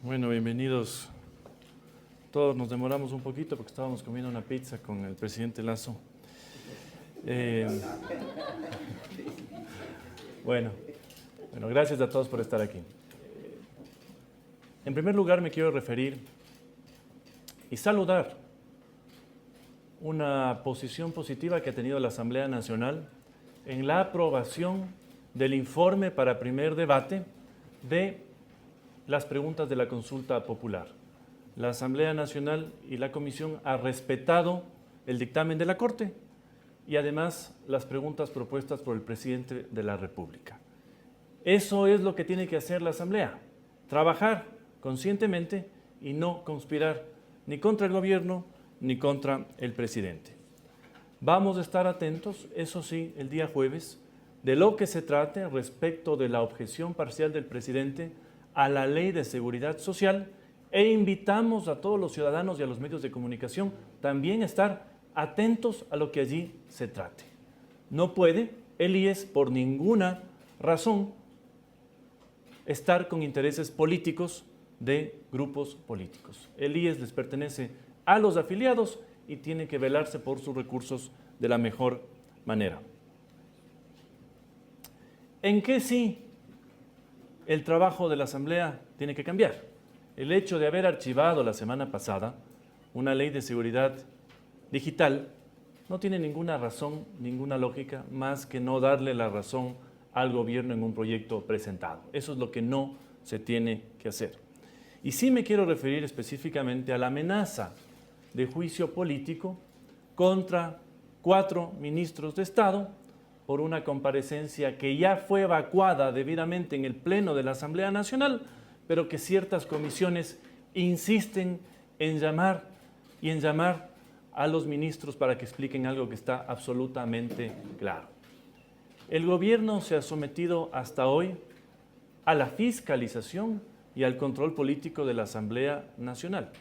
Bueno, bienvenidos. Todos nos demoramos un poquito porque estábamos comiendo una pizza con el presidente Lasso. Bueno, gracias a todos por estar aquí. En primer lugar, me quiero referir y saludar una posición positiva que ha tenido la Asamblea Nacional en la aprobación del informe para primer debate de las preguntas de la consulta popular. La Asamblea Nacional y la Comisión han respetado el dictamen de la Corte y además las preguntas propuestas por el presidente de la República. Eso es lo que tiene que hacer la Asamblea, trabajar conscientemente y no conspirar ni contra el gobierno ni contra el presidente. Vamos a estar atentos, eso sí, el día jueves, de lo que se trate respecto de la objeción parcial del presidente a la Ley de Seguridad Social e invitamos a todos los ciudadanos y a los medios de comunicación también a estar atentos a lo que allí se trate. No puede el IES por ninguna razón estar con intereses políticos de grupos políticos. El IES les pertenece a los afiliados y tiene que velarse por sus recursos de la mejor manera. ¿En qué sí el trabajo de la Asamblea tiene que cambiar? El hecho de haber archivado la semana pasada una ley de seguridad digital no tiene ninguna razón, ninguna lógica, más que no darle la razón al gobierno en un proyecto presentado. Eso es lo que no se tiene que hacer. Y sí me quiero referir específicamente a la amenaza de juicio político contra 4 ministros de Estado por una comparecencia que ya fue evacuada debidamente en el Pleno de la Asamblea Nacional, pero que ciertas comisiones insisten en llamar a los ministros para que expliquen algo que está absolutamente claro. El gobierno se ha sometido hasta hoy a la fiscalización y al control político de la Asamblea Nacional.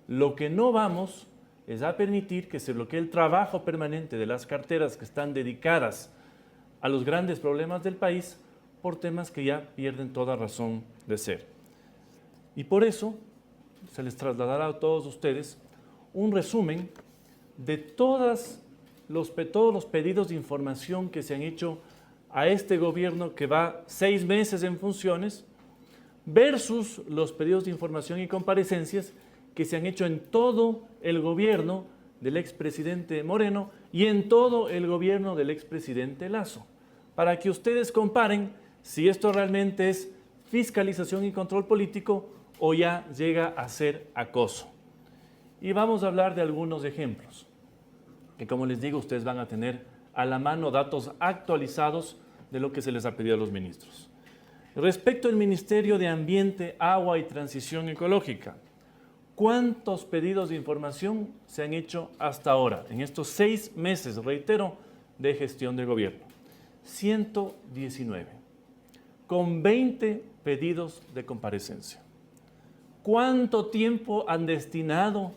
Lo que no vamos es a permitir que se bloquee el trabajo permanente de las carteras que están dedicadas a los grandes problemas del país por temas que ya pierden toda razón de ser. Y por eso se les trasladará a todos ustedes un resumen de todos los pedidos de información que se han hecho a este gobierno que va 6 meses en funciones versus los pedidos de información y comparecencias que se han hecho en todo el gobierno del expresidente Moreno y en todo el gobierno del expresidente Lasso, para que ustedes comparen si esto realmente es fiscalización y control político o ya llega a ser acoso. Y vamos a hablar de algunos ejemplos, que como les digo, ustedes van a tener a la mano datos actualizados de lo que se les ha pedido a los ministros. Respecto al Ministerio de Ambiente, Agua y Transición Ecológica, ¿cuántos pedidos de información se han hecho hasta ahora, en estos 6 meses, reitero, de gestión de gobierno? 119, con 20 pedidos de comparecencia. ¿Cuánto tiempo han destinado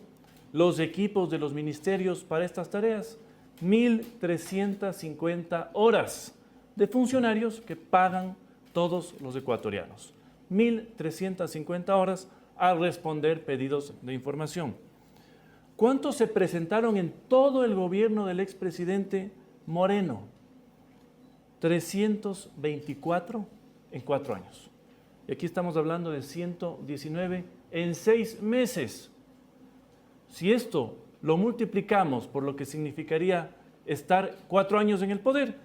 los equipos de los ministerios para estas tareas? 1.350 horas de funcionarios que pagan todos los ecuatorianos. 1.350 horas a responder pedidos de información. ¿Cuántos se presentaron en todo el gobierno del expresidente Moreno? 324 en 4 años. Y aquí estamos hablando de 119 en 6 meses. Si esto lo multiplicamos por lo que significaría estar 4 años en el poder,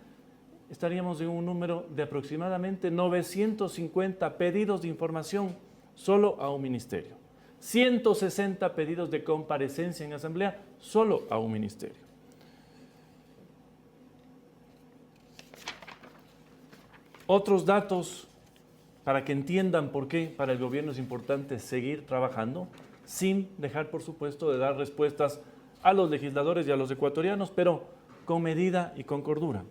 estaríamos en un número de aproximadamente 950 pedidos de información solo a un ministerio. 160 pedidos de comparecencia en asamblea solo a un ministerio. Otros datos para que entiendan por qué para el gobierno es importante seguir trabajando sin dejar, por supuesto, de dar respuestas a los legisladores y a los ecuatorianos, pero con medida y con cordura.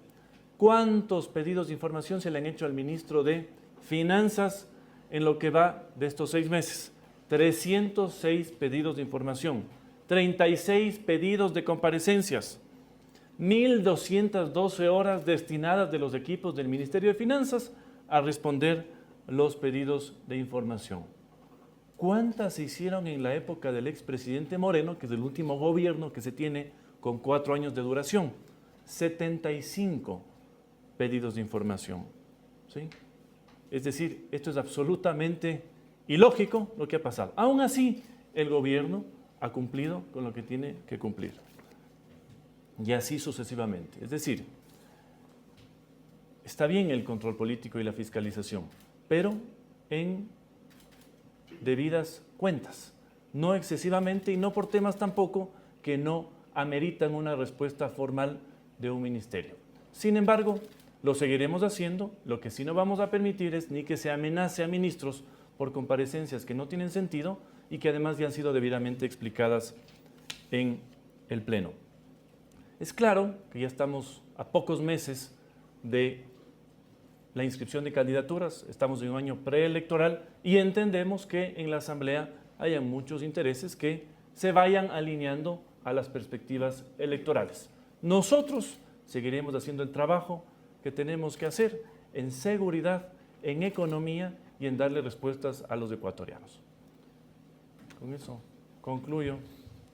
¿Cuántos pedidos de información se le han hecho al ministro de Finanzas en lo que va de estos 6 meses? 306 pedidos de información, 36 pedidos de comparecencias, 1.212 horas destinadas de los equipos del Ministerio de Finanzas a responder los pedidos de información. ¿Cuántas se hicieron en la época del expresidente Moreno, que es el último gobierno que se tiene con 4 años de duración? 75 pedidos de información. ¿Sí? Es decir, esto es absolutamente ilógico lo que ha pasado. Aún así, el gobierno ha cumplido con lo que tiene que cumplir. Y así sucesivamente. Es decir, está bien el control político y la fiscalización, pero en debidas cuentas, no excesivamente y no por temas tampoco que no ameritan una respuesta formal de un ministerio. Sin embargo, lo seguiremos haciendo. Lo que sí no vamos a permitir es ni que se amenace a ministros por comparecencias que no tienen sentido y que además ya han sido debidamente explicadas en el Pleno. Es claro que ya estamos a pocos meses de la inscripción de candidaturas, estamos en un año preelectoral y entendemos que en la Asamblea haya muchos intereses que se vayan alineando a las perspectivas electorales. Nosotros seguiremos haciendo el trabajo que tenemos que hacer en seguridad, en economía y en darle respuestas a los ecuatorianos. Con eso concluyo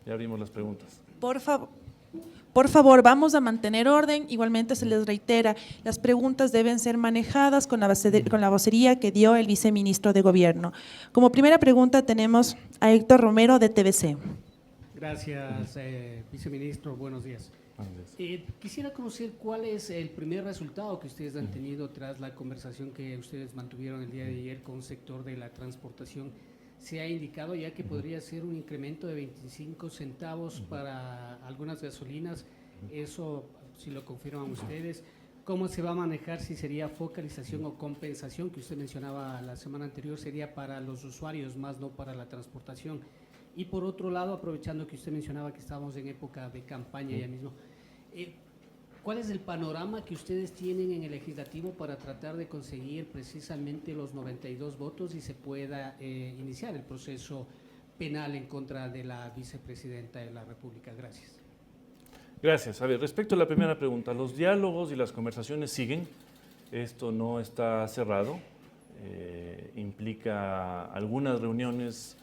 y abrimos las preguntas. Por favor, vamos a mantener orden. Igualmente se les reitera, las preguntas deben ser manejadas con la vocería que dio el viceministro de Gobierno. Como primera pregunta tenemos a Héctor Romero de TVC. Gracias, viceministro. Buenos días. Quisiera conocer cuál es el primer resultado que ustedes han tenido tras la conversación que ustedes mantuvieron el día de ayer con el sector de la transportación. Se ha indicado ya que podría ser un incremento de 25 centavos para algunas gasolinas. Eso, si lo confirman ustedes, ¿cómo se va a manejar? Si sería focalización o compensación, que usted mencionaba la semana anterior, sería para los usuarios más, no para la transportación. Y por otro lado, aprovechando que usted mencionaba que estábamos en época de campaña ya mismo, ¿cuál es el panorama que ustedes tienen en el legislativo para tratar de conseguir precisamente los 92 votos y se pueda iniciar el proceso penal en contra de la vicepresidenta de la República? Gracias. Gracias. A ver, respecto a la primera pregunta, los diálogos y las conversaciones siguen. Esto no está cerrado. Implica algunas reuniones,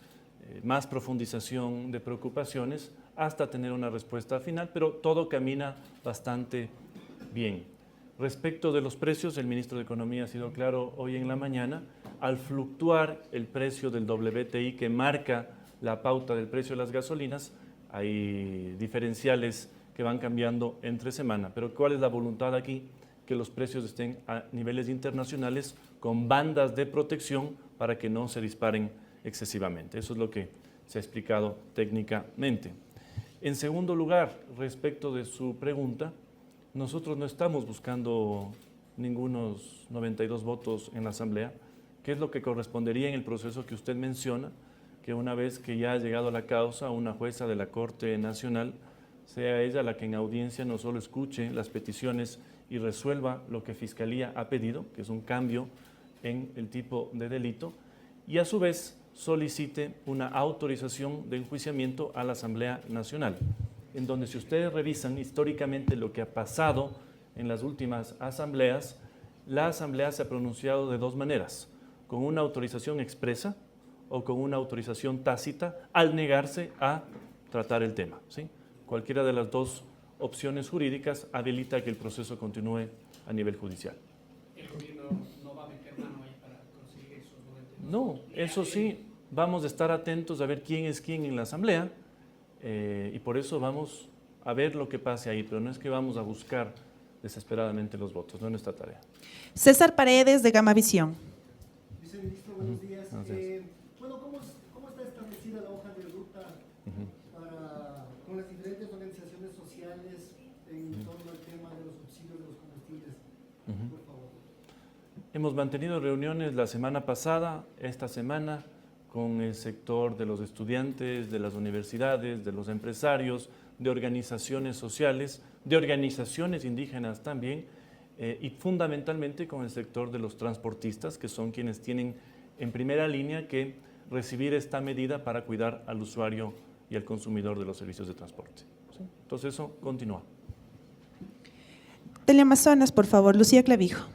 más profundización de preocupaciones, hasta tener una respuesta final, pero todo camina bastante bien. Respecto de los precios, el ministro de Economía ha sido claro hoy en la mañana, al fluctuar el precio del WTI que marca la pauta del precio de las gasolinas, hay diferenciales que van cambiando entre semana, pero ¿cuál es la voluntad aquí? Que los precios estén a niveles internacionales con bandas de protección para que no se disparen excesivamente. Eso es lo que se ha explicado técnicamente. En segundo lugar, respecto de su pregunta, nosotros no estamos buscando ningunos 92 votos en la Asamblea, que es lo que correspondería en el proceso que usted menciona, que una vez que ya ha llegado la causa, una jueza de la Corte Nacional, sea ella la que en audiencia no solo escuche las peticiones y resuelva lo que Fiscalía ha pedido, que es un cambio en el tipo de delito, y a su vez solicite una autorización de enjuiciamiento a la Asamblea Nacional, en donde si ustedes revisan históricamente lo que ha pasado en las últimas asambleas, la Asamblea se ha pronunciado de dos maneras, con una autorización expresa o con una autorización tácita al negarse a tratar el tema, ¿sí? Cualquiera de las dos opciones jurídicas habilita que el proceso continúe a nivel judicial. ¿El gobierno no va a meter mano ahí para conseguir esos 92? No, eso sí, vamos a estar atentos a ver quién es quién en la Asamblea y por eso vamos a ver lo que pase ahí, pero no es que vamos a buscar desesperadamente los votos, no es nuestra tarea. César Paredes de Gamavisión. Viceministro, buenos días. Buenos días. Bueno, ¿cómo está establecida la hoja de ruta con las diferentes organizaciones sociales en torno al tema de los subsidios de los combustibles? Por favor. Hemos mantenido reuniones la semana pasada, esta semana, con el sector de los estudiantes, de las universidades, de los empresarios, de organizaciones sociales, de organizaciones indígenas también, y fundamentalmente con el sector de los transportistas, que son quienes tienen en primera línea que recibir esta medida para cuidar al usuario y al consumidor de los servicios de transporte. ¿Sí? Entonces eso continúa. Teleamazonas, por favor, Lucía Clavijo.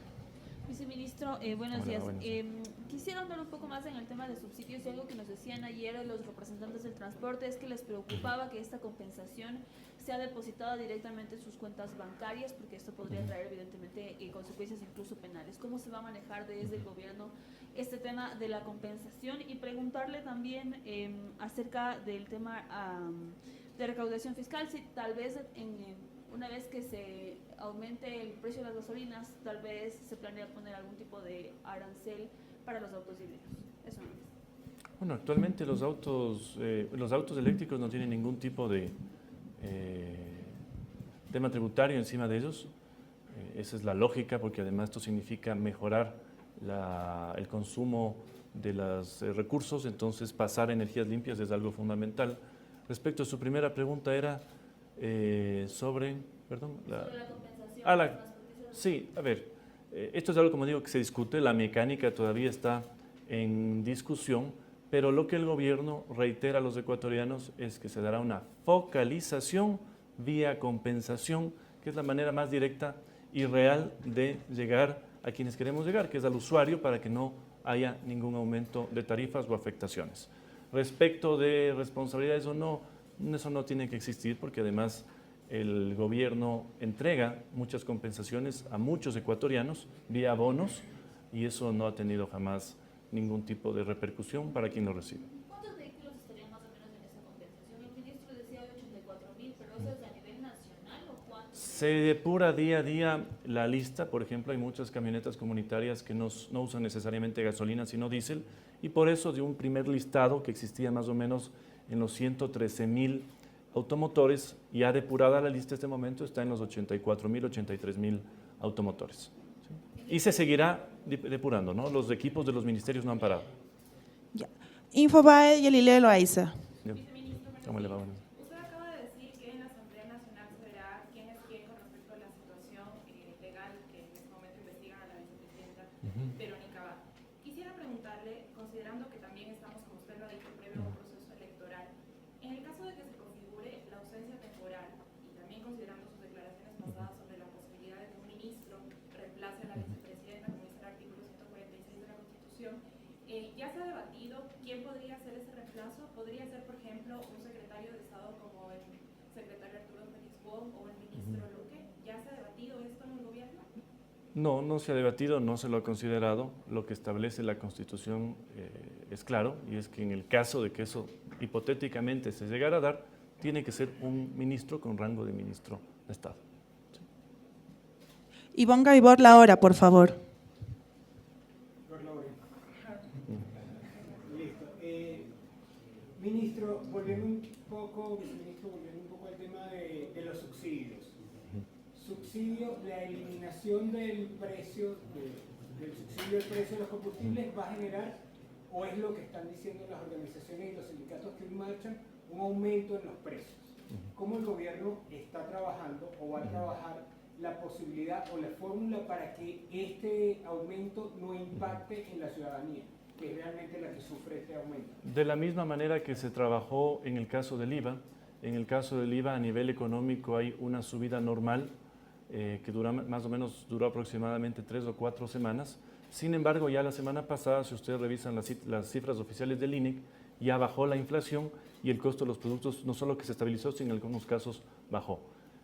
Viceministro, Buenos Hola, días. buenos días. Quisiera hablar un poco más en el tema de subsidios y algo que nos decían ayer los representantes del transporte es que les preocupaba que esta compensación sea depositada directamente en sus cuentas bancarias porque esto podría traer evidentemente consecuencias incluso penales. ¿Cómo se va a manejar desde el gobierno este tema de la compensación? Y preguntarle también acerca del tema de recaudación fiscal, si tal vez una vez que se aumente el precio de las gasolinas, tal vez se planea poner algún tipo de arancel para los autos híbridos. Eso no es. Bueno, actualmente los autos eléctricos no tienen ningún tipo de tema tributario encima de ellos. Esa es la lógica, porque además esto significa mejorar el consumo de los recursos, entonces pasar a energías limpias es algo fundamental. Respecto a su primera pregunta era sobre, perdón, sobre la compensación. Sí, a ver, esto es algo, como digo, que se discute, la mecánica todavía está en discusión, pero lo que el gobierno reitera a los ecuatorianos es que se dará una focalización vía compensación, que es la manera más directa y real de llegar a quienes queremos llegar, que es al usuario, para que no haya ningún aumento de tarifas o afectaciones. Respecto de responsabilidades o no, eso no tiene que existir, porque además el gobierno entrega muchas compensaciones a muchos ecuatorianos vía bonos y eso no ha tenido jamás ningún tipo de repercusión para quien lo recibe. ¿Cuántos vehículos estarían más o menos en esa compensación? El ministro decía 84.000, pero ¿eso es a nivel nacional o cuántos? Se depura día a día la lista. Por ejemplo, hay muchas camionetas comunitarias que no usan necesariamente gasolina, sino diésel, y por eso de un primer listado que existía más o menos en los 113.000 automotores, ya depurada la lista en este momento está en los 84.000, 83.000 automotores. ¿Sí? Y se seguirá depurando, ¿no? Los equipos de los ministerios no han parado. Ya. Infobae y Galileo Loaiza. ¿Cómo le va? Bueno. Usted acaba de decir que en la Asamblea Nacional se verá quién es quién con respecto a la situación legal que en este momento investigan a la vicepresidenta Verónica Abad. Quisiera preguntarle, considerando que también estamos, como usted lo ha dicho, previo a un proceso electoral, en el caso de que se configure la ausencia temporal y también considerando sus declaraciones pasadas sobre la posibilidad de que un ministro reemplace a la vicepresidenta, como dice el artículo 146 de la Constitución, ya se ha debatido quién podría hacer ese reemplazo. ¿Podría ser, por ejemplo, un secretario de Estado como el secretario Arturo Félix Wong o el ministro Luque? ¿Ya se ha debatido esto en el gobierno? No, no se ha debatido, no se lo ha considerado. Lo que establece la Constitución es claro, y es que en el caso de que eso hipotéticamente se llegara a dar, tiene que ser un ministro con rango de ministro de Estado. Sí. Ivonne Gaibor, la hora, por favor. Listo. Ministro, volviendo un poco al tema de los subsidios. Subsidio, la eliminación del precio, del subsidio del precio de los combustibles va a generar, o es lo que están diciendo las organizaciones y los sindicatos que hoy marchan, un aumento en los precios. ¿Cómo el gobierno está trabajando o va a trabajar la posibilidad o la fórmula para que este aumento no impacte en la ciudadanía, que es realmente la que sufre este aumento? De la misma manera que se trabajó en el caso del IVA, a nivel económico hay una subida normal que más o menos duró aproximadamente 3 o 4 semanas. Sin embargo, ya la semana pasada, si ustedes revisan las cifras oficiales del INEC, ya bajó la inflación y el costo de los productos no solo que se estabilizó, sino en algunos casos bajó.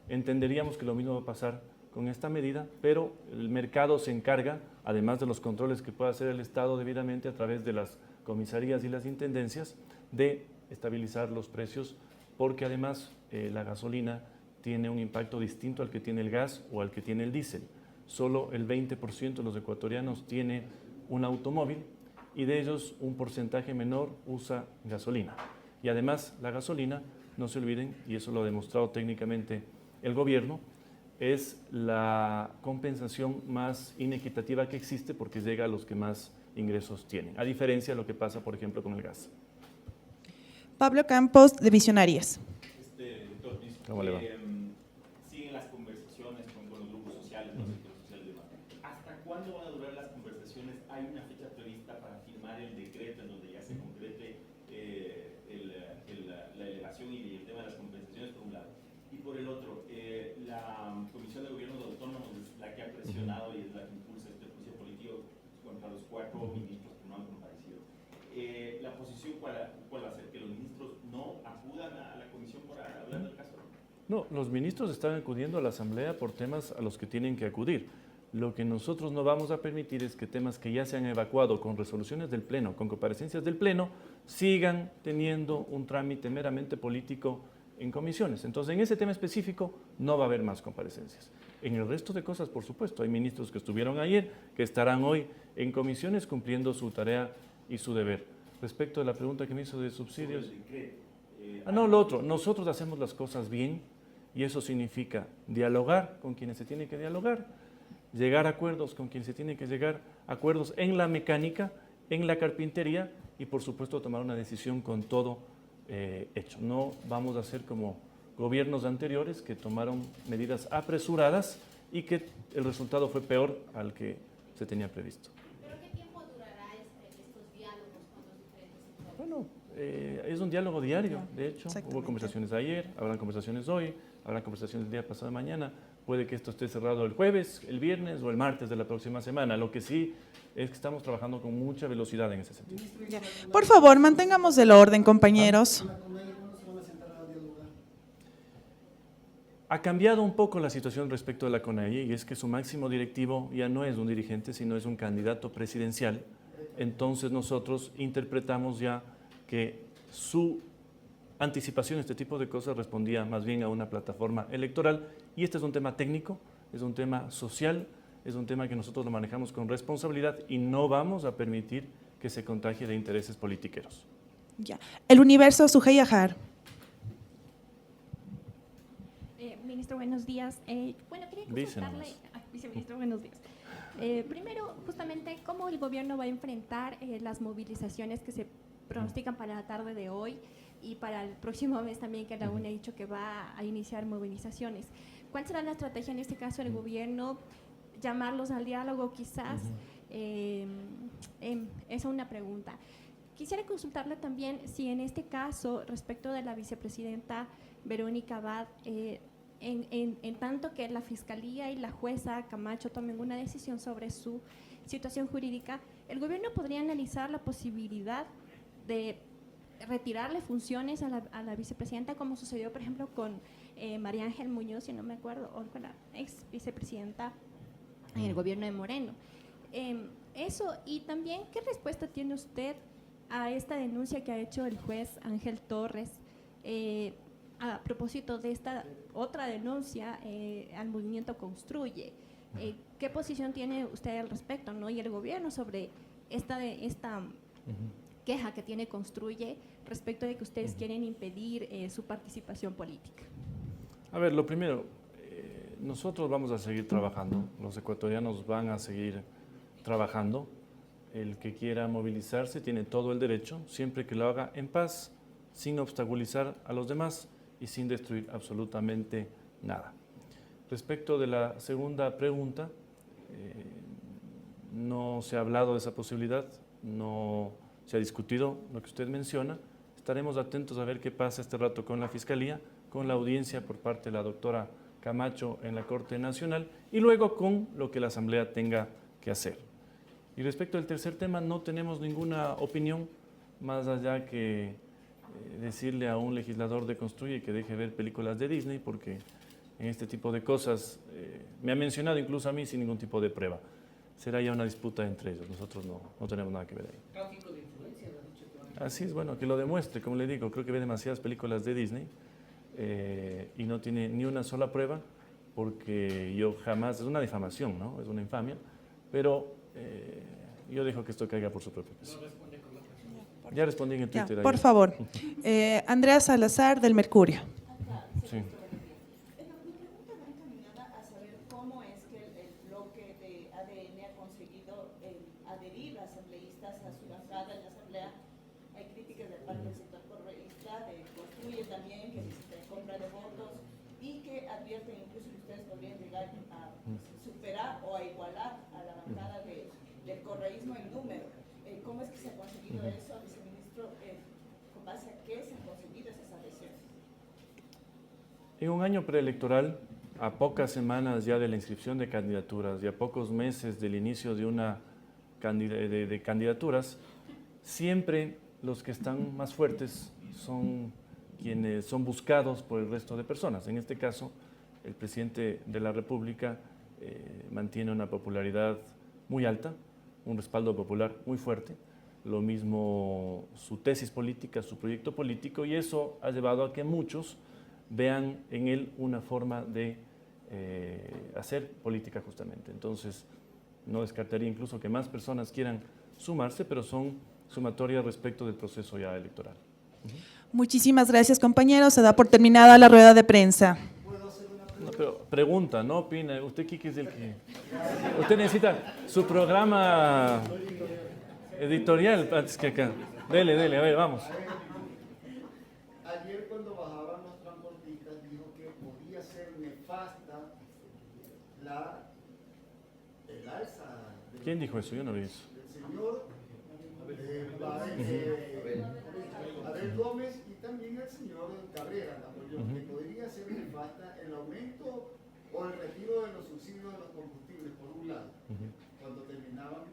Entenderíamos que lo mismo va a pasar con esta medida, pero el mercado se encarga, además de los controles que pueda hacer el Estado debidamente a través de las comisarías y las intendencias, de estabilizar los precios, porque además la gasolina tiene un impacto distinto al que tiene el gas o al que tiene el diésel. Solo el 20% de los ecuatorianos tiene un automóvil y de ellos un porcentaje menor usa gasolina. Y además la gasolina, no se olviden, y eso lo ha demostrado técnicamente el gobierno, es la compensación más inequitativa que existe porque llega a los que más ingresos tienen, a diferencia de lo que pasa, por ejemplo, con el gas. Pablo Campos, de Visionarias. Doctor, ¿Cómo le va? Siguen las conversaciones con los grupos sociales, los sectores sociales de Baja. ¿Hasta cuándo van a durar las conversaciones? ¿Hay una fecha prevista para firmar el decreto en donde ya se concrete la elevación y el tema de las compensaciones, por un lado? Y por el otro, la Comisión de Gobierno de Autónomos es la que ha presionado y es la que impulsa este juicio político con No, los ministros están acudiendo a la Asamblea por temas a los que tienen que acudir. Lo que nosotros no vamos a permitir es que temas que ya se han evacuado con resoluciones del Pleno, con comparecencias del Pleno, sigan teniendo un trámite meramente político en comisiones. Entonces, en ese tema específico no va a haber más comparecencias. En el resto de cosas, por supuesto, hay ministros que estuvieron ayer, que estarán hoy en comisiones cumpliendo su tarea y su deber. Respecto a la pregunta que me hizo de subsidios... no, lo otro, nosotros hacemos las cosas bien y eso significa dialogar con quienes se tiene que dialogar, llegar a acuerdos con quienes se tiene que llegar a acuerdos en la mecánica, en la carpintería y, por supuesto, tomar una decisión con todo hecho. No vamos a ser como gobiernos anteriores que tomaron medidas apresuradas y que el resultado fue peor al que se tenía previsto. ¿Pero qué tiempo durará estos diálogos con los diferentes sectores? Bueno, es un diálogo diario, de hecho. Hubo conversaciones ayer, habrán conversaciones hoy, habrán conversaciones el día pasado mañana. Puede que esto esté cerrado el jueves, el viernes o el martes de la próxima semana. Lo que sí es que estamos trabajando con mucha velocidad en ese sentido. Por favor, mantengamos el orden, compañeros. Ha cambiado un poco la situación respecto a la CONAIE y es que su máximo directivo ya no es un dirigente, sino es un candidato presidencial. Entonces nosotros interpretamos ya que su anticipación a este tipo de cosas respondía más bien a una plataforma electoral y este es un tema técnico, es un tema social, es un tema que nosotros lo manejamos con responsabilidad y no vamos a permitir que se contagie de intereses politiqueros. Ya. El Universo, Sujei Ajar. Ministro, buenos días. Bueno, quería consultarle, viceministro, buenos días. Primero, justamente, ¿cómo el gobierno va a enfrentar las movilizaciones que se pronostican para la tarde de hoy y para el próximo mes también, que la UNE ha dicho que va a iniciar movilizaciones? ¿Cuál será la estrategia en este caso del gobierno? ¿Llamarlos al diálogo quizás? Esa es una pregunta. Quisiera consultarle también si en este caso, respecto de la vicepresidenta Verónica Abad, en tanto que la Fiscalía y la jueza Camacho tomen una decisión sobre su situación jurídica, el gobierno podría analizar la posibilidad de retirarle funciones a la vicepresidenta, como sucedió, por ejemplo, con María Ángel Muñoz, si no me acuerdo, o con la ex vicepresidenta en el gobierno de Moreno. Eso, y también, ¿qué respuesta tiene usted a esta denuncia que ha hecho el juez Ángel Torres a propósito de esta otra denuncia al movimiento Construye? ¿Qué posición tiene usted al respecto, ¿no? Y el gobierno sobre esta queja que tiene Construye respecto de que ustedes quieren impedir su participación política? A ver, lo primero, nosotros vamos a seguir trabajando, los ecuatorianos van a seguir trabajando. El que quiera movilizarse tiene todo el derecho, siempre que lo haga en paz, sin obstaculizar a los demás y sin destruir absolutamente nada. Respecto de la segunda pregunta, no se ha hablado de esa posibilidad, no se ha discutido lo que usted menciona. Estaremos atentos a ver qué pasa este rato con la Fiscalía, con la audiencia por parte de la doctora Camacho en la Corte Nacional y luego con lo que la Asamblea tenga que hacer. Y respecto al tercer tema, no tenemos ninguna opinión más allá que decirle a un legislador de Construye que deje ver películas de Disney, porque en este tipo de cosas me ha mencionado incluso a mí sin ningún tipo de prueba. Será ya una disputa entre ellos, nosotros no tenemos nada que ver ahí. Tráfico de influencia, lo ha dicho que Así es, bueno, que lo demuestre, como le digo, creo que ve demasiadas películas de Disney y no tiene ni una sola prueba, porque yo jamás, es una difamación, ¿no? Es una infamia, pero yo dejo que esto caiga por su propio peso. Ya respondí en el Twitter. Ya, por favor. Andrea Salazar, del Mercurio. Sí. Mi pregunta va encaminada a saber cómo es que el bloque de ADN ha conseguido adherir a asambleístas a su bancada en la asamblea. Hay críticas de parte del sector correísta, de Construye también, que dice que compra de votos y que advierten incluso que ustedes podrían llegar a superar o a igualar a la bancada del correísmo en número. ¿Cómo es que se ha conseguido eso, viceministro? ¿Con base a qué se han conseguido esas adhesiones? En un año preelectoral, a pocas semanas ya de la inscripción de candidaturas y a pocos meses del inicio de una de candidaturas, siempre los que están más fuertes son quienes son buscados por el resto de personas. En este caso, el presidente de la República mantiene una popularidad muy alta, un respaldo popular muy fuerte, lo mismo su tesis política, su proyecto político, y eso ha llevado a que muchos vean en él una forma de hacer política justamente. Entonces, no descartaría incluso que más personas quieran sumarse, pero son sumatorias respecto del proceso ya electoral. Muchísimas gracias, compañeros. Se da por terminada la rueda de prensa. No, pero pregunta, no opina. Usted, Kiki, es el que... Usted necesita su programa editorial antes que acá. Dele, a ver, vamos. Ayer cuando bajaban los transportistas dijo que podía ser nefasta el alza. ¿Quién dijo eso? Yo no vi eso. El señor Abel Gómez y también el señor Cabrera, que podría ser nefasta el aumento o el retiro de los subsidios de los combustibles, por un lado, cuando terminaban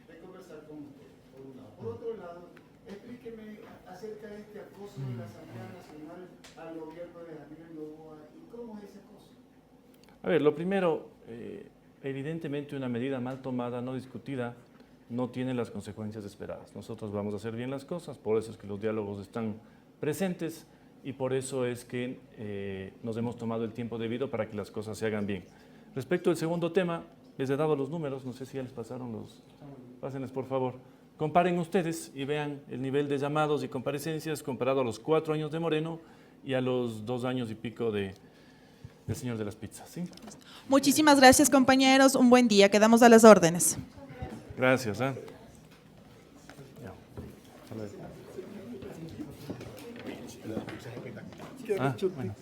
de conversar con ustedes, por un lado. Por otro lado, explíqueme acerca de este acoso de la Asamblea Nacional al gobierno de Daniel Noboa y cómo es ese acoso. A ver, lo primero, evidentemente una medida mal tomada, no discutida, no tiene las consecuencias esperadas. Nosotros vamos a hacer bien las cosas, por eso es que los diálogos están presentes y por eso es que nos hemos tomado el tiempo debido para que las cosas se hagan bien. Respecto al segundo tema, les he dado los números, no sé si ya les pasaron los... Pásenles, por favor. Comparen ustedes y vean el nivel de llamados y comparecencias comparado a los 4 años de Moreno y a los 2 años y pico del señor de las pizzas. ¿Sí? Muchísimas gracias, compañeros. Un buen día. Quedamos a las órdenes. Gracias. Bueno.